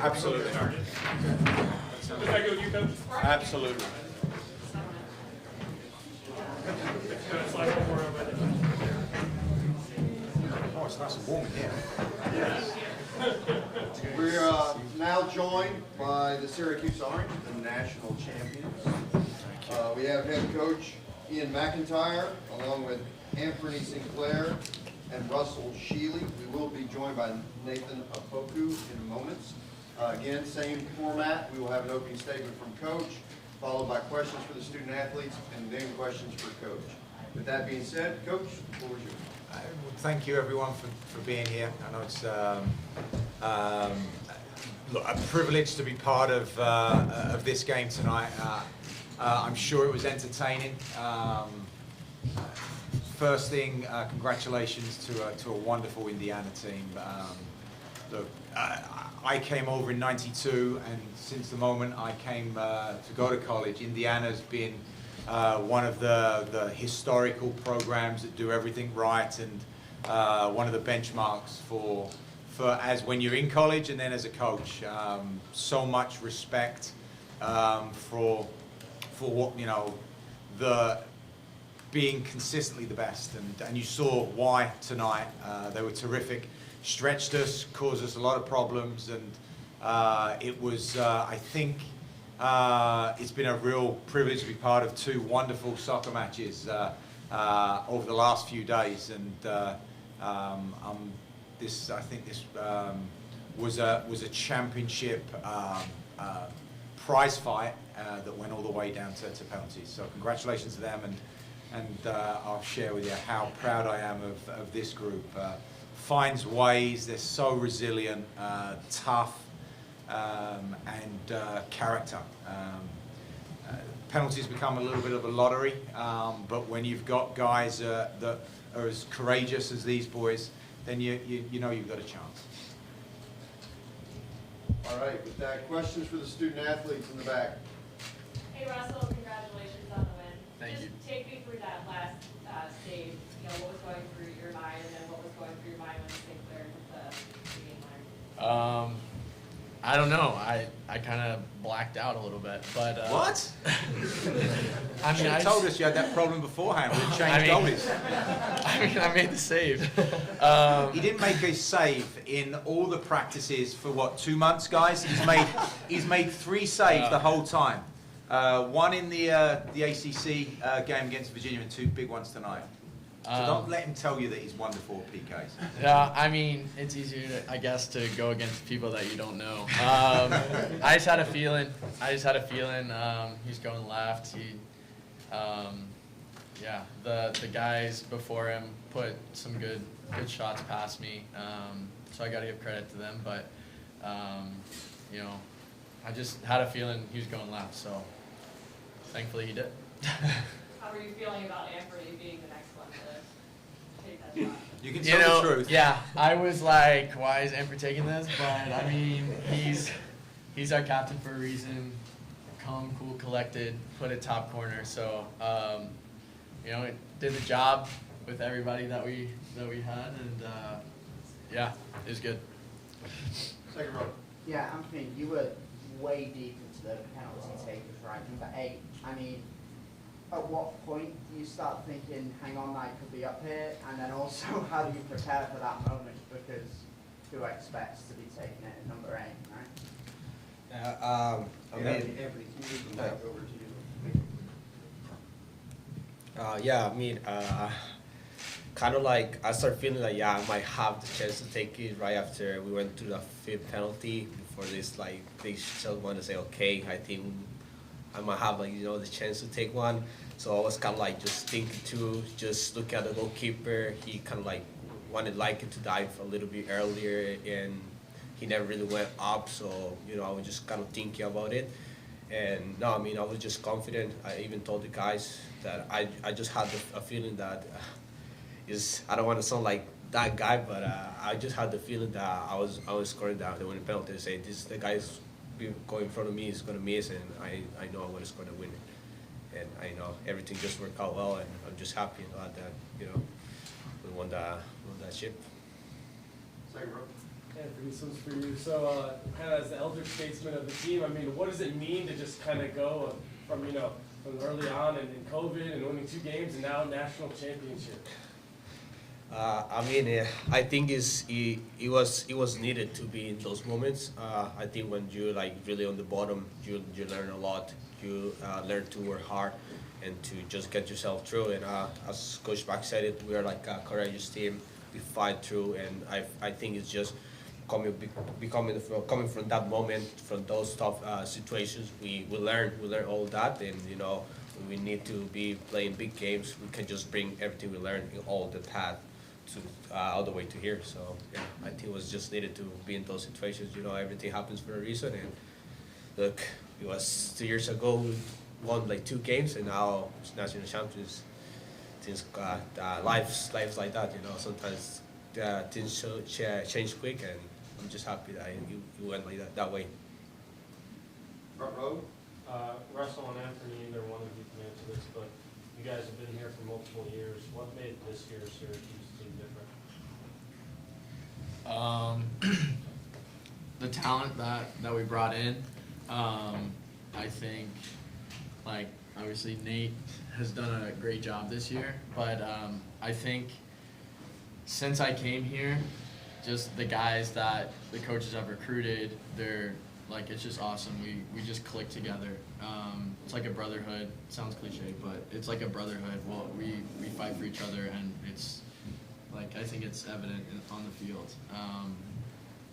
Absolutely. Does that go with you, Coach? Absolutely. Slide one more over there. Oh, it's nice and warm in here. We're now joined by the Syracuse Orange, the national champions. We have head coach Ian McIntyre, along with Anthony Sinclair and Russell Sheely. We will be joined by Nathan Apoku in moments. Again, same format. We will have an opening statement from coach, followed by questions for the student athletes, and then questions for coach. With that being said, coach, what was yours? Thank you everyone for being here. I know it's look, a privilege to be part of this game tonight. I'm sure it was entertaining. First thing, congratulations to a wonderful Indiana team. Look, I came over in '92, and since the moment I came to go to college, Indiana's been one of the historical programs that do everything right, and one of the benchmarks for as when you're in college and then as a coach. So much respect for what, you know, the being consistently the best, and you saw why tonight. They were terrific, stretched us, caused us a lot of problems, and it was I think it's been a real privilege to be part of two wonderful soccer matches over the last few days, and I think this was a championship prize fight that went all the way down to penalties. So congratulations to them, and I'll share with you how proud I am of this group. Finds ways, they're so resilient, tough, and character. Penalties become a little bit of a lottery, but when you've got guys that are as courageous as these boys, then you know you've got a chance. All right, with that, questions for the student athletes in the back. Hey Russell, congratulations on the win. Thank you. Just take me through that last save. You know, what was going through your mind, and then what was going through your mind when Sinclair hit the game line? I don't know. I kind of blacked out a little bit, but What? I You mean, should have told us you had that problem beforehand. We'd change I mean- goalies. I made the save. He didn't make a save in all the practices for what, 2 months, guys? He's made 3 saves the whole time. One in the ACC game against Virginia, and 2 big ones tonight. So don't let him tell you that he's wonderful at PKs. Yeah, I mean, it's easier, I guess, to go against people that you don't know. I just had a feeling. He's going left. Yeah, the guys before him put some good shots past me. So I got to give credit to them. But you know, I just had a feeling he was going left. So thankfully he did. How were you feeling about Anthony being the next one to take that shot? You can tell the truth. Yeah, I was like, why is Amber taking this? But I mean, he's our captain for a reason. Calm, cool, collected, put it top corner. So you know, it did the job with everybody that we had, and yeah, it was good. Second row. Yeah, Anthony, you were way deep into the penalty takers, right? Number 8. I mean, at what point do you start thinking, hang on, I could be up here? And then also, how do you prepare for that moment? Because who expects to be taking it at number 8, right? I mean, Anthony, can you move the mic over to you? Yeah, I mean, kind of like I started feeling like, yeah, I might have the chance to take it right after we went through the 5th penalty. Before this, like, they still want to say, okay, I think I might have, like, you know, the chance to take one. So I was kind of like just thinking too, just look at the goalkeeper. He kind of like wanted Lycan to dive a little bit earlier, and he never really went up. So, you know, I was just kind of thinking about it. And no, I mean, I was just confident. I even told the guys that I just had a feeling that I don't want to sound like that guy, but I just had the feeling that I was scoring the winning penalty. I say, the guy's going in front of me is going to miss, and I know I'm going to score the winner. And I know everything just worked out well, and I'm just happy about that, you know, we won that ship. Second row. Anthony, this one's for you. So, kind of as the elder statesman of the team, I mean, what does it mean to just kind of go from, you know, from early on in COVID and winning 2 games and now national championship? I mean, I think it was needed to be in those moments. I think when you like really on the bottom, you learn a lot. You learn to work hard and to just get yourself through. And as Coach Mack said it, we are like a courageous team. We fight through, and I think it's just coming from that moment, from those tough situations. We learn all that, and you know we need to be playing big games. We can just bring everything we learned in all the path to all the way to here. So yeah, I think it was just needed to be in those situations. You know, everything happens for a reason. And look, it was 2 years ago we won like 2 games, and now it's national champions. Things lives like that. You know, sometimes things change quick, and I'm just happy that it went like that way. Front row. Russell and Anthony, either one of you can answer this, but you guys have been here for multiple years. What made this year's Syracuse team different? The talent that we brought in. I think, like, obviously Nate has done a great job this year, but I think since I came here, just the guys that the coaches have recruited, they're like, it's just awesome. We just click together. It's like a brotherhood. It sounds cliche, but it's like a brotherhood. Well, we fight for each other, and it's like, I think it's evident on the field.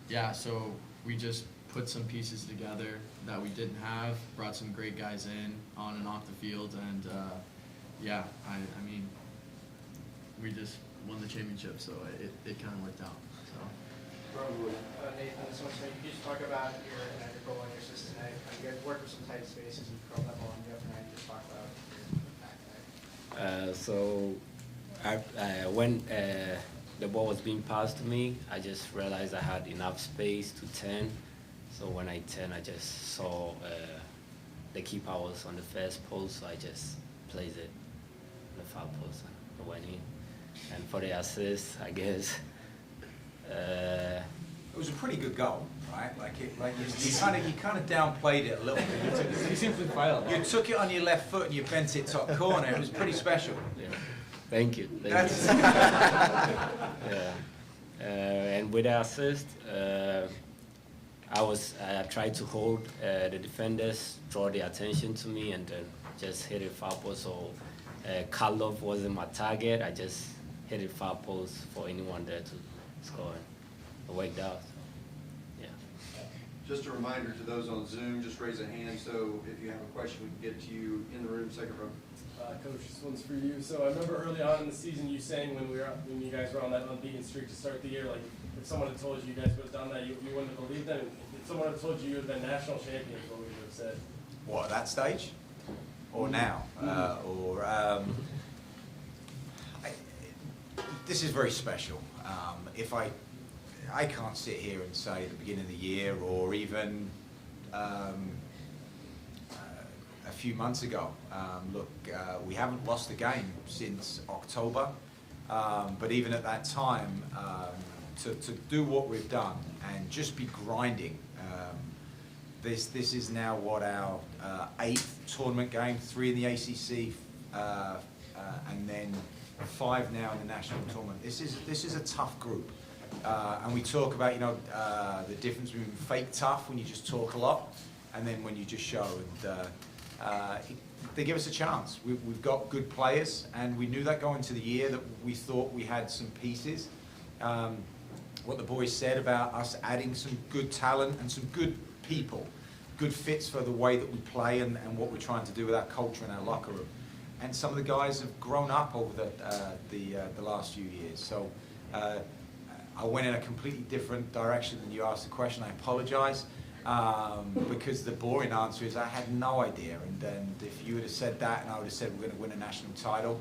Yeah, so we just put some pieces together that we didn't have, brought some great guys in on and off the field, and yeah, I mean, we just won the championship, so it kind of worked out. So. Nathan, this one's for you. Can you just talk about your goal and your assist tonight? You guys worked with some tight spaces and curled that ball in the other night. Just talk about your attack tonight. So when the ball was being passed to me, I just realized I had enough space to turn. So when I turned, I just saw the keeper was on the first post, so I just placed it on the far post and it went in. And for the assist, I guess. It was a pretty good goal, right? You kind of downplayed it a little bit. You simply filed. You took it on your left foot and you bent it top corner. It was pretty special. Yeah. Thank you. That's Yeah. And with the assist, I tried to hold the defenders, draw their attention to me, and then just hit it far post. So Karlov wasn't my target. I just hit it far post for anyone there to score. It worked out. So, yeah. Just a reminder to those on Zoom, just raise a hand so if you have a question, we can get to you in the room, second row. Coach, this one's for you. So I remember early on in the season you saying when you guys were on that unbeaten streak to start the year, like if someone had told you guys would have done that, you wouldn't have believed them. If someone had told you would have been national champions, what would you have said? what, at that stage? Or now? This is very special. If I can't sit here and say at the beginning of the year or even a few months ago, look, we haven't lost a game since October, but even at that time, to do what we've done and just be grinding, this is now what our 8th tournament game, 3 in the ACC, and then 5 now in the national tournament. This is a tough group, and we talk about the difference between fake tough when you just talk a lot, and then when you just show. And they give us a chance. We've got good players, and we knew that going into the year that we thought we had some pieces. What the boys said about us adding some good talent and some good people, good fits for the way that we play and what we're trying to do with our culture and our locker room. And some of the guys have grown up over the last few years. So I went in a completely different direction than you asked the question. I apologize, because the boring answer is I had no idea. And then if you would have said that, and I would have said we're going to win a national title.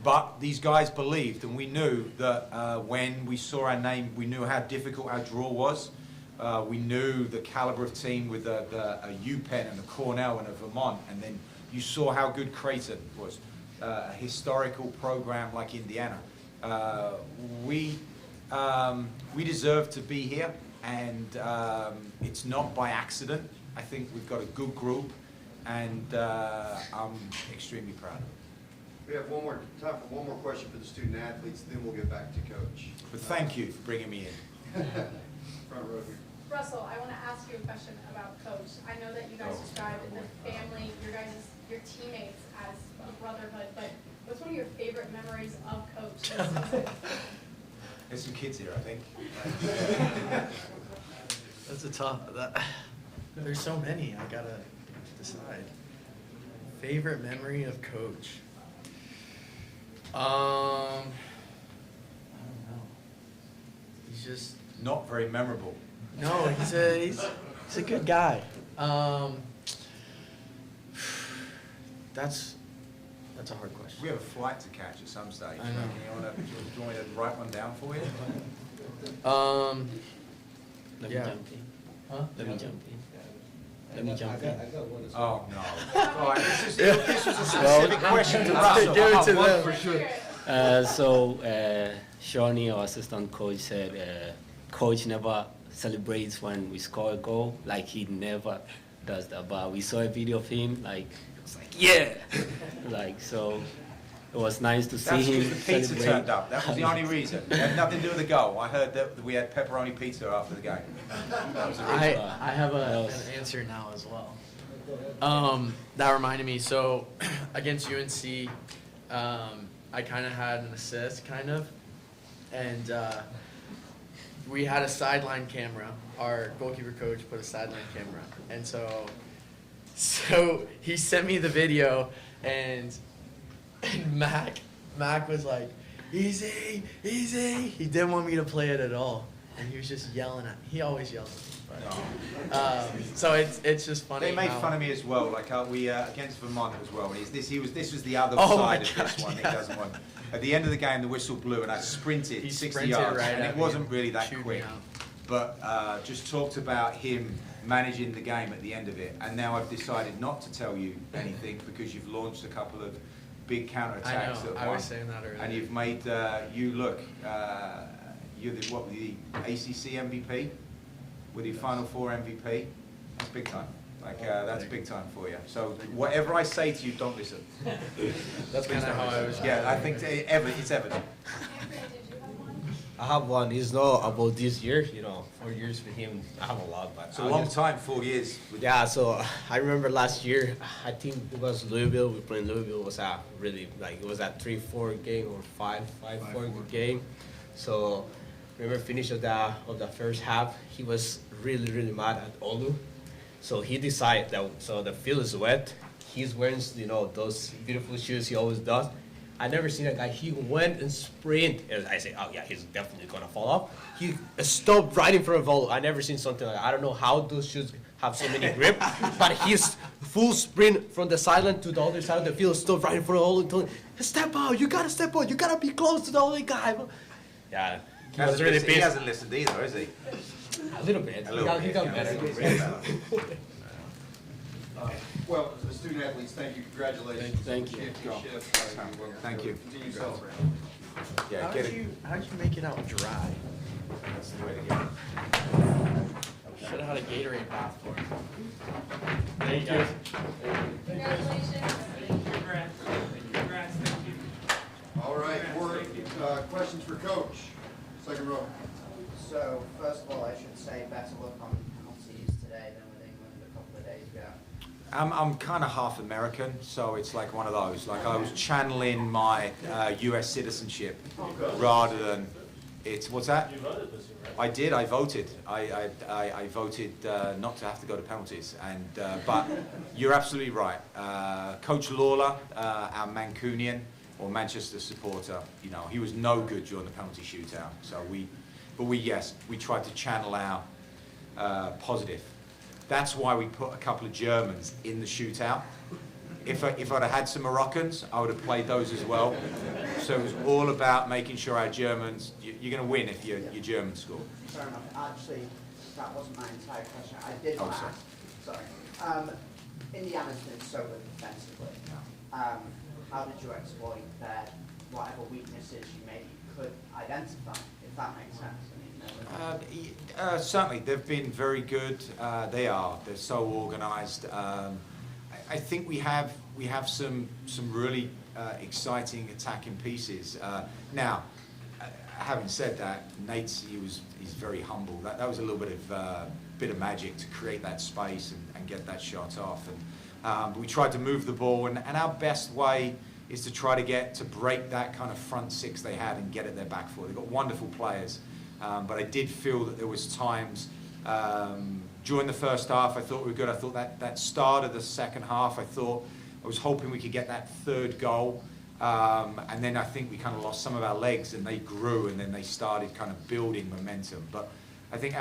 But these guys believed, and we knew that when we saw our name, we knew how difficult our draw was. We knew the caliber of team with a UPenn and a Cornell and a Vermont, and then you saw how good Creighton was, a historical program like Indiana. We we deserve to be here, and it's not by accident. I think we've got a good group, and I'm extremely proud. We have time for one more question for the student athletes, then we'll get back to Coach. But thank you for bringing me in. Front row here. Russell, I want to ask you a question about Coach. I know that you guys described the family, your teammates as a brotherhood, but what's one of your favorite memories of Coach this season? There's some kids here, I think. That's a tough. There's so many. I gotta decide. Favorite memory of Coach. I don't know. He's just Not very memorable. no. He's a good guy. That's a hard question. We have a flight to catch at some stage. I know. Do you want me to write one down for you? Let me Yeah. jump in. Huh? Let me jump in. Let me jump in. Oh, no. All right, this was a specific question to Russell. Give it to One them. for sure. Shawnee, our assistant coach, said coach never celebrates when we score a goal. Like he never does that. But we saw a video of him. Like it was like yeah, like so. It was nice to see That's him because the pizza celebrate. turned up. That was the only reason. It had nothing to do with the goal. I heard that we had pepperoni pizza after the game. That was the reason. I have an answer now as well. That reminded me. So against UNC, I kind of had an assist, and we had a sideline camera. Our goalkeeper coach put a sideline camera, and so he sent me the video, and Mac was like, easy, easy. He didn't want me to play it at all, and he was just yelling at me. He always yells at me. But, so it's just funny. They made how- fun of me as well, like we against Vermont as well. This was the other Oh side my of God, this one. yeah. He doesn't want. At the end of the game, the whistle blew, and I sprinted He 60 sprinted yards, right and at it me wasn't and really that chewed me quick. out. But just talked about him managing the game at the end of it, and now I've decided not to tell you anything because you've launched a couple of big counterattacks. I know. at I was once, saying that earlier. and you've made you look. You're the ACC MVP with your Final Four MVP. That's big time. That's big time for you. So whatever I say to you, don't listen. That's kind of how I was. Yeah, I think it's evident. Anthony, did you have one? I have one. It's not about this year, 4 years with him. I have a lot, but It's a long time, 4 years. Yeah, so I remember last year, I think it was Louisville. We played Louisville. It was a really it was a 3-4 game or 5-4 game. So remember finish of the first half, he was really mad at Olu. So he decided that so the field is wet. He's wearing those beautiful shoes he always does. I never seen a guy. He went and sprint. And I say, oh yeah, he's definitely gonna fall off. He stopped right in front of Olu. I never seen something like that. I don't know how those shoes have so many grip, but he's full sprint from the sideline to the other side of the field, stopped right in front of Olu and told him, step out, you gotta step out, you gotta be close to the other guy. Yeah, he was really He pissed. hasn't listened either, has he? A little bit. He got better. Well, to the student athletes, thank you, congratulations. Thank you. Championship. Thank you. Continue celebrating. Yeah, How get did it. you make it out dry? That's the way to get it. Should have had a Gatorade bath for him. Thank you. Congratulations. Congrats. Congrats, thank you. All right, questions for Coach. Second row. So, first of all, I should say better luck on penalties today than with England a couple of days ago. I'm kind of half American, so it's like one of those. Like I was channeling my U.S. citizenship rather than what's that? You voted this year, right? I did. I voted. I voted not to have to go to penalties. And but you're absolutely right. Coach Lawler, our Mancunian or Manchester supporter, he was no good during the penalty shootout. So we tried to channel our positive. That's why we put a couple of Germans in the shootout. If I'd have had some Moroccans, I would have played those as well. So it was all about making sure our Germans, you're going to win if your Germans score. Fair enough. Actually, that wasn't my entire question. I did want to sorry. ask. Sorry. Indiana's been so good defensively. How did you exploit their whatever weaknesses you maybe could identify, if that makes sense. Certainly, they've been very good. They are. They're so organised. I think we have some really exciting attacking pieces. Now, having said that, he's very humble. That was a little bit of magic to create that space and get that shot off. And we tried to move the ball, and our best way is to try to break that kind of front six they had and get at their back foot. They've got wonderful players, but I did feel that there was times during the first half I thought we were good. I thought that start of the second half, I was hoping we could get that third goal, and then I think we kind of lost some of our legs, and they grew, and then they started kind of building momentum. But I think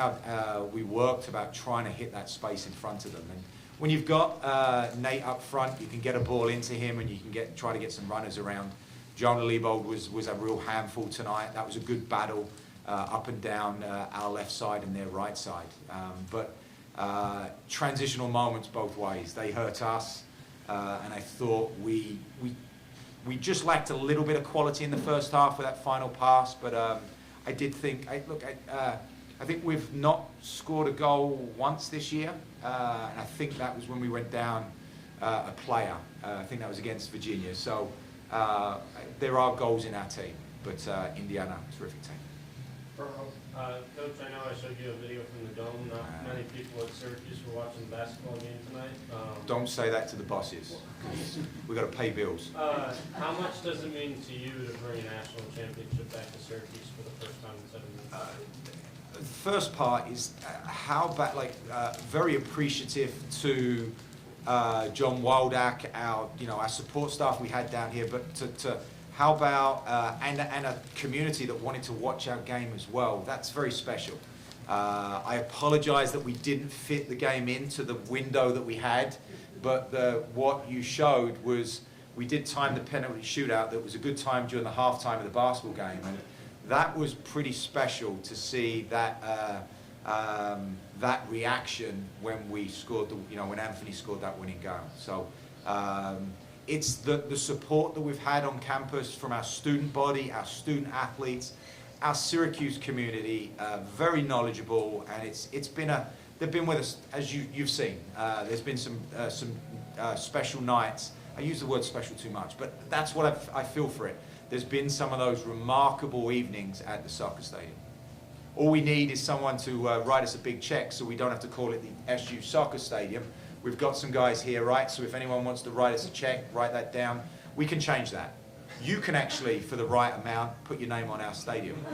we worked about trying to hit that space in front of them. And when you've got Nate up front, you can get a ball into him, and you can try to get some runners around. Jonah Liebold was a real handful tonight. That was a good battle up and down our left side and their right side. But transitional moments both ways. They hurt us, and I thought we just lacked a little bit of quality in the first half with that final pass. But I did think, I think we've not scored a goal once this year, and I think that was when we went down a player. I think that was against Virginia. So there are goals in our team, but Indiana, terrific team. Coach, I know I showed you a video from the Dome. Not many people at Syracuse were watching the basketball game tonight. Don't say that to the bosses. We've got to pay bills. How much does it mean to you to bring a national championship back to Syracuse for the first time in 7 years? The first part is very appreciative to John Waldak, our support staff we had down here, but to how about and a community that wanted to watch our game as well. That's very special. I apologize that we didn't fit the game into the window that we had, but what you showed was we did time the penalty shootout. That was a good time during the halftime of the basketball game, and that was pretty special to see that that reaction when we scored when Anthony scored that winning goal. So it's the support that we've had on campus from our student body, our student athletes, our Syracuse community, very knowledgeable, and they've been with us, as you've seen. There's been some special nights. I use the word special too much, but that's what I feel for it. There's been some of those remarkable evenings at the soccer stadium. All we need is someone to write us a big check so we don't have to call it the SU Soccer Stadium. We've got some guys here, right? So if anyone wants to write us a check, write that down. We can change that. You can actually, for the right amount, put your name on our stadium.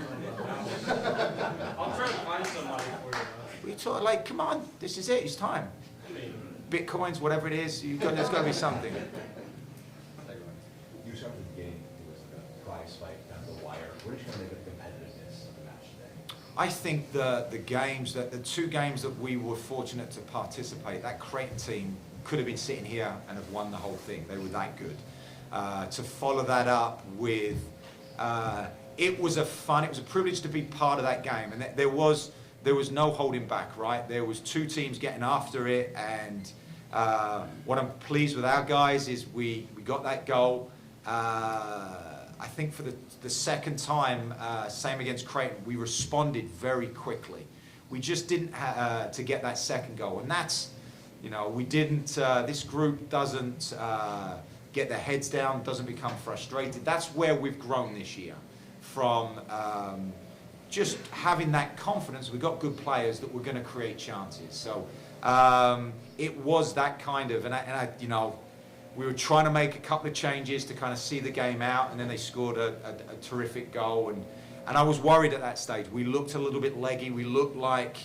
I'll try to find somebody for you. We talk come on, this is it, it's time. Bitcoins, whatever it is, there's got to be something. You started the game, it was a prize fight down the wire. Where did you make the competitiveness of the match today? I think the two games that we were fortunate to participate, that Creighton team could have been sitting here and have won the whole thing. They were that good. To follow that up with, it was a privilege to be part of that game, and there was no holding back, right? There was two teams getting after it, and what I'm pleased with our guys is we got that goal. I think for the second time, same against Creighton, we responded very quickly. We just didn't to get that second goal, and that's, we didn't. This group doesn't get their heads down, doesn't become frustrated. That's where we've grown this year, from just having that confidence. We've got good players that we're going to create chances. So it was that kind of, and I we were trying to make a couple of changes to kind of see the game out, and then they scored a terrific goal. And I was worried at that stage. We looked a little bit leggy. We looked like,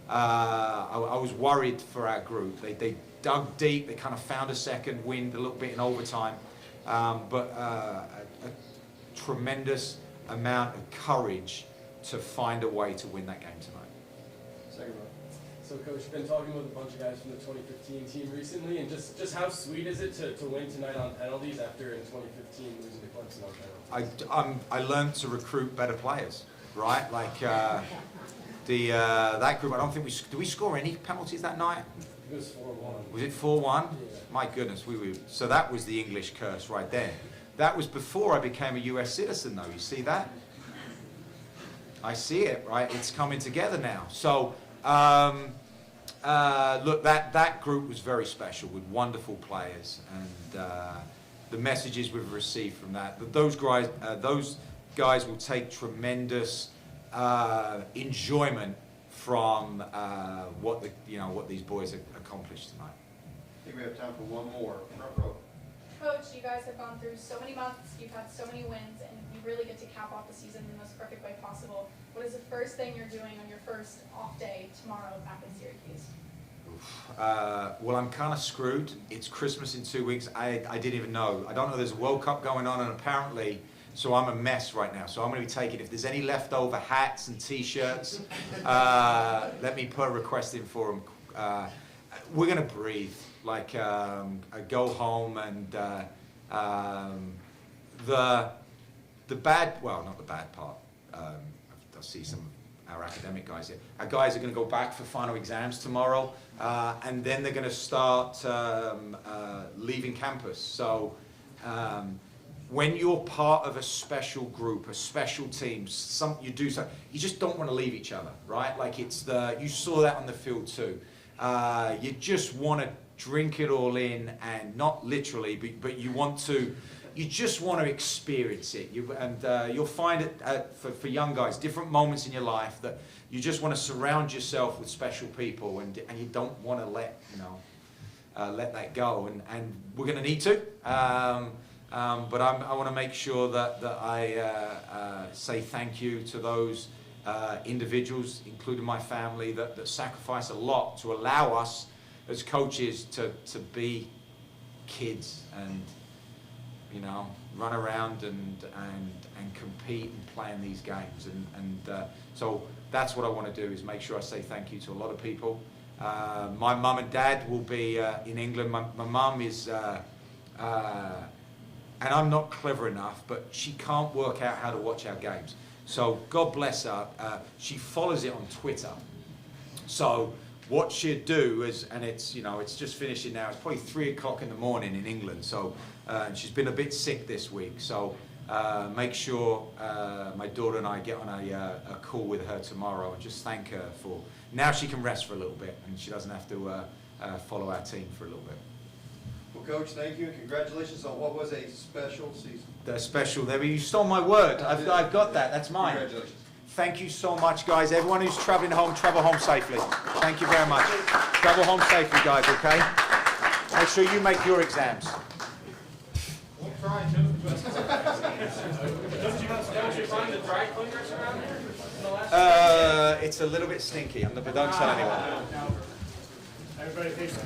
I was worried for our group. They dug deep. They kind of found a second wind a little bit in overtime. But a tremendous amount of courage to find a way to win that game tonight. Second row. So, Coach, you've been talking with a bunch of guys from the 2015 team recently, and just how sweet is it to win tonight on penalties after in 2015 losing to Clemson on penalties? I learned to recruit better players, right? Like that group. I don't think did we score any penalties that night? It was 4-1. Was it 4-1? Yeah. My goodness, so that was the English curse right there. That was before I became a US citizen, though. You see that? I see it, right? It's coming together now. So, look, that group was very special with wonderful players, and the messages we've received from that. But those guys will take tremendous enjoyment from what these boys have accomplished tonight. I think we have time for one more. Front row. Coach, you guys have gone through so many months, you've had so many wins, and you really get to cap off the season in the most perfect way possible. What is the first thing you're doing on your first off day tomorrow back in Syracuse? Well, I'm kind of screwed. It's Christmas in 2 weeks. I didn't even know. I don't know there's a World Cup going on, and apparently, so I'm a mess right now. So I'm going to be taking, if there's any leftover hats and T-shirts, let me put a request in for them. We're going to breathe. Like, go home and the bad, well, not the bad part. I see some of our academic guys here. Our guys are going to go back for final exams tomorrow, and then they're going to start leaving campus. So when you're part of a special group, a special team, you do something, you just don't want to leave each other, right? Like you saw that on the field too. You just want to drink it all in, and not literally, but you just want to experience it. You'll find it for young guys, different moments in your life that you just want to surround yourself with special people, and you don't want to let that go. And we're going to need to. But I want to make sure that I say thank you to those individuals, including my family, that sacrifice a lot to allow us as coaches to be kids and run around and compete and play in these games. So that's what I want to do, is make sure I say thank you to a lot of people. My mum and dad will be in England. My mum is, and I'm not clever enough, but she can't work out how to watch our games. So God bless her. She follows it on Twitter. So what she'd do is, and it's just finishing now. It's probably 3 o'clock in the morning in England. So she's been a bit sick this week. So make sure my daughter and I get on a call with her tomorrow and just thank her for. Now she can rest for a little bit, and she doesn't have to follow our team for a little bit. Well, Coach, thank you, and congratulations on what was a special season. The special. There, you stole my word. I've got that. That's mine. Congratulations. Thank you so much, guys. Everyone who's traveling home, travel home safely. Thank you very much. Travel home safely, guys, okay? Make sure you make your exams. We'll try to. Don't you find the dry cleaners around here? It's a little bit stinky, but don't tell anyone. Everybody thinks